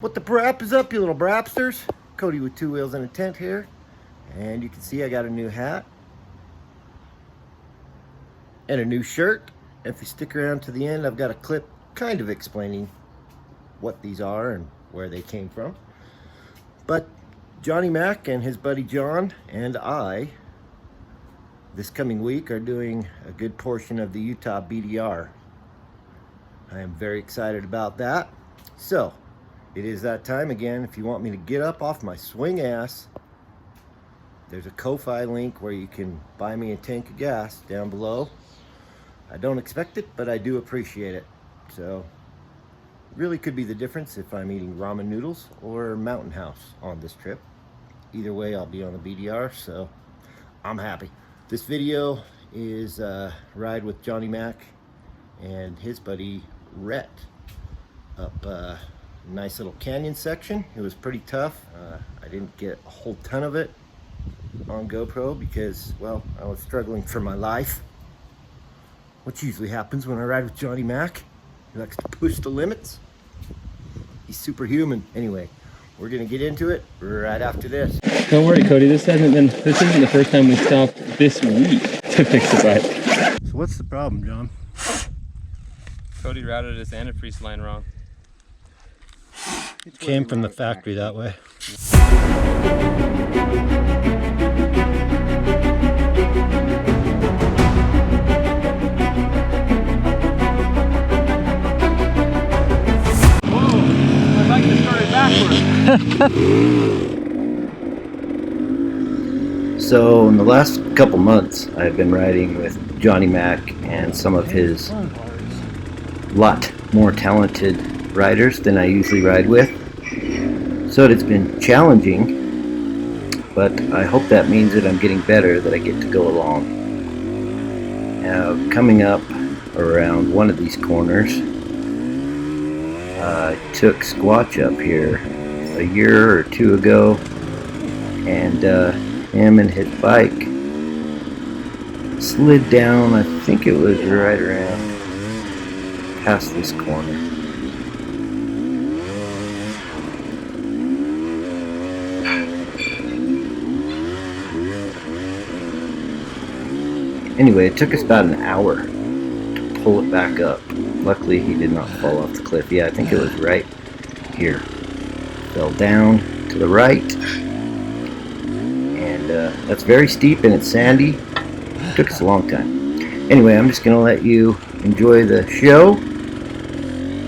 What the brap is up, you little brapsters? Cody with Two Wheels and a Tent here. And you can see I got a new hat. And a new shirt. If you stick around to the end, I've got a clip kind of explaining what these are and where they came from. But Johnny Mac and his buddy John and I, this coming week, are doing a good portion of the Utah BDR. I am very excited about that. So, it is that time again. If you want me to get up off my swing ass, there's a Ko-Fi link where you can buy me a tank of gas down below. I don't expect it, but I do appreciate it. So, really could be the difference if I'm eating ramen noodles or Mountain House on this trip. Either way, I'll be on the BDR, so I'm happy. This video is a ride with Johnny Mac and his buddy Rhett up nice little canyon section. It was pretty tough. I didn't get a whole ton of it on GoPro because, well, I was struggling for my life, which usually happens when I ride with Johnny Mac. He likes to push the limits. He's superhuman. Anyway, we're gonna get into it right after this. Don't worry, Cody, this isn't the first time we stopped this week to fix the bike. So what's the problem, John? Cody routed his antifreeze line wrong. Came from the factory that way. Whoa, my bike just started backwards. So in the last couple months, I've been riding with Johnny Mac and some of his lot more talented riders than I usually ride with. So it's been challenging, but I hope that means that I'm getting better, that I get to go along. Now, coming up around one of these corners, I took Squatch up here a year or two ago, and him and his bike slid down, I think it was right around past this corner. Anyway, it took us about an hour to pull it back up. Luckily, he did not fall off the cliff. Yeah, I think it was right here. Fell down to the right. And that's very steep and it's sandy. It took us a long time. Anyway, I'm just going to let you enjoy the show.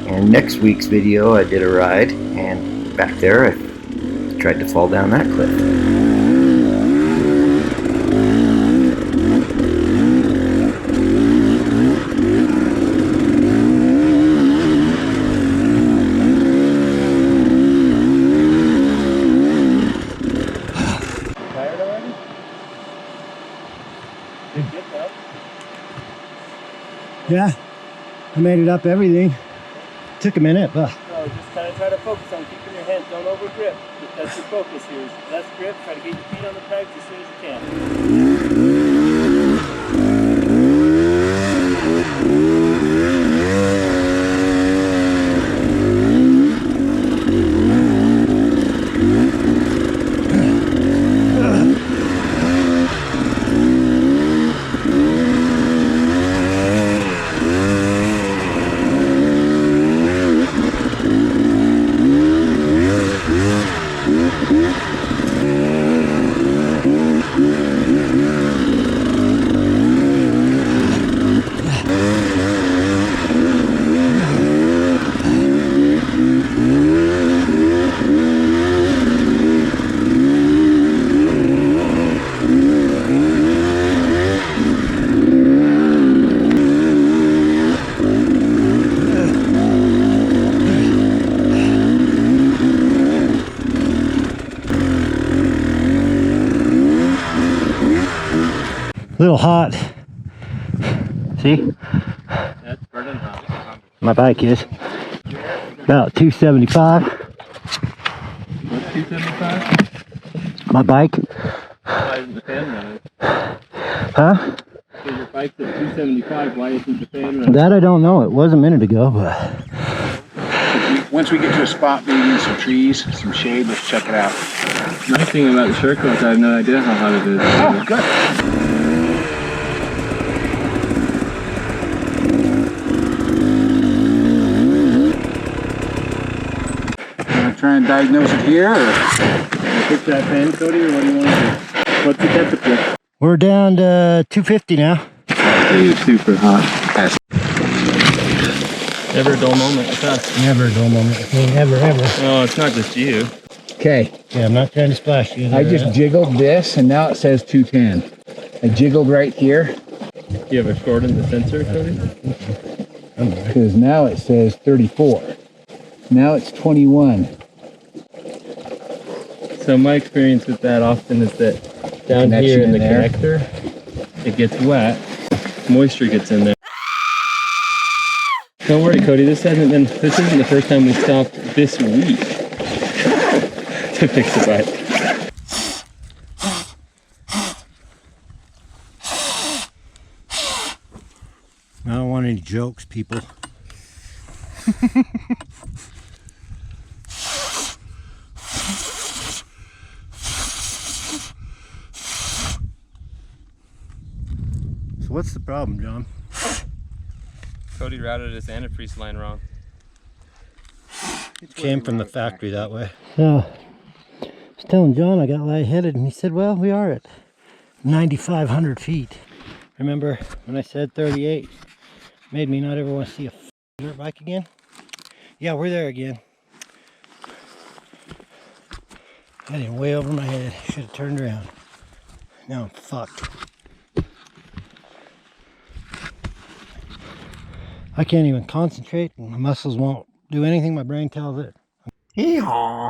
And next week's video, I did a ride. And back there, I tried to fall down that cliff. Yeah, I made it up everything. Took a minute, but... So just kind of try to focus on keeping your hands, don't over grip. That's your focus here. Less grip, try to get your feet on the pegs as soon as you can. little hot. See? That's burning hot. My bike is. About 275. What's 275? My bike. Why isn't the fan running? Huh? So your bike's at 275, why isn't the fan running? That I don't know. It was a minute ago, but... once we get to a spot, maybe in some trees, some shade, let's check it out. Nice thing about the shirt coat, I have no idea how hot it is. Oh, good. Want to try and diagnose it here, or? Pick that pen, Cody, or what do you want to do? What's the temperature? We're down to 250 now. It's super hot. Never a dull moment with us. Never a dull moment. I mean, ever. Oh, it's not just you. Okay, Yeah, I'm not trying to splash you. I just jiggled this, and now it says 210. I jiggled right here, You have a short in the sensor, Cody? because now it says 34. Now it's 21. So my experience with that often is that down here in the connector, it gets wet, moisture gets in there. Don't worry, Cody, this isn't the first time we stopped this week to fix the bike. I don't want any jokes, people. So what's the problem, John? Cody routed his antifreeze line wrong. It came from the factory that way. So, I was telling John I got lightheaded, and he said, well, we are at 9,500 feet. Remember when I said 38? Made me not ever want to see a dirt bike again? Yeah, we're there again. I didn't way over my head. Should have turned around. Now I'm fucked. I can't even concentrate, and my muscles won't do anything my brain tells it. Hee-haw!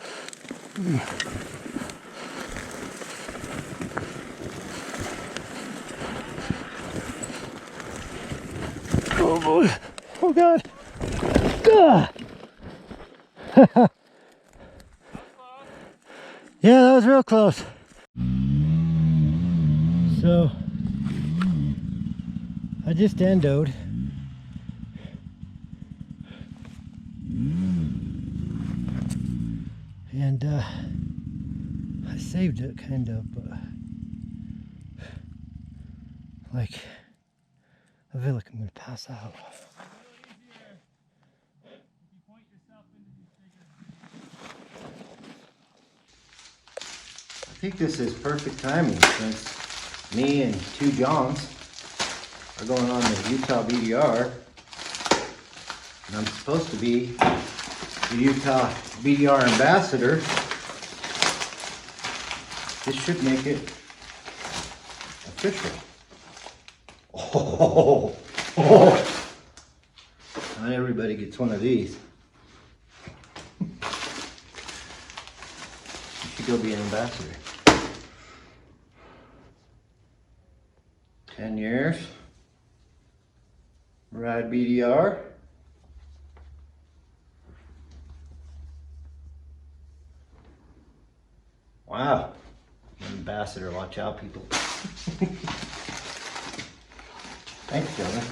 Oh boy! Oh god! Yeah, that was real close. So, I just endoed. And I saved it kind of, but like I feel like I'm gonna pass out. I think this is perfect timing since me and two Johns are going on the Utah BDR, and I'm supposed to be the Utah BDR ambassador. This should make it official. Oh, not everybody gets one of these. You should go be an ambassador. 10 years. Ride BDR. Wow. Ambassador, watch out, people. Thanks, Jonah.